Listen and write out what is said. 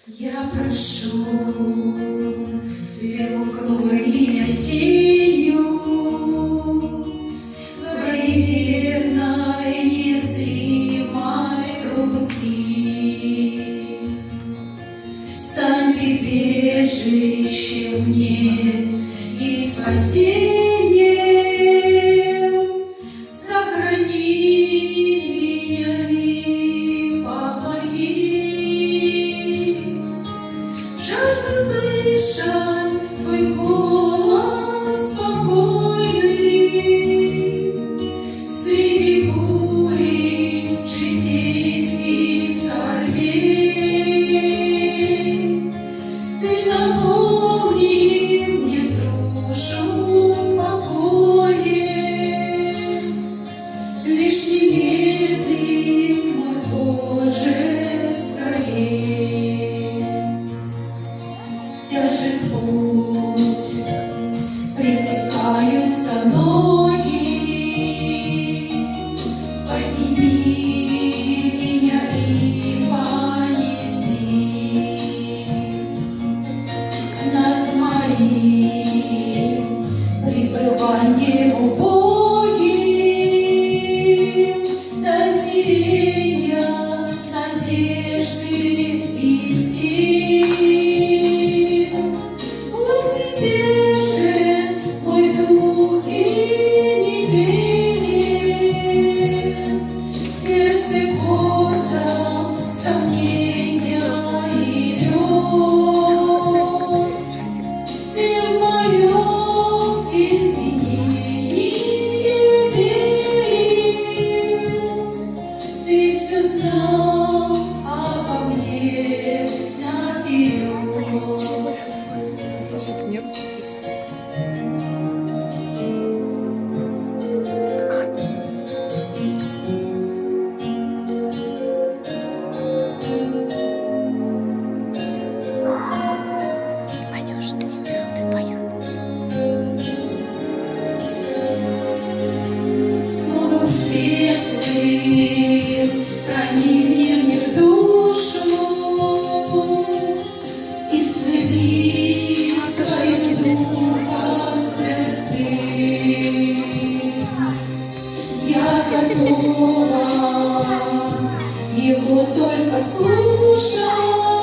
Я прошу, ты укрой меня сенью своей верной незримой руки. Стань прибежищем мне и спасением, сохрани меня и помоги. Жажду слышать твой голос спокойный среди бури житейских скорбей. Ты наполни мне душу покоем, лишь немедли мой Боже скорей. Тяжек путь, притыкаются ноги, подними меня и понеси над моим пребыванием убогим до зрения надежды и сил. Пусть утешит мой дух и не верит сердце гордом сомнения и лед. Ты в моем изменении верил, ты все знал обо мне наперед. Ванюш, 2 минуты поет. Словом светлым проникни мне в душу, исцели своим духом святым. Я готова его только слушать.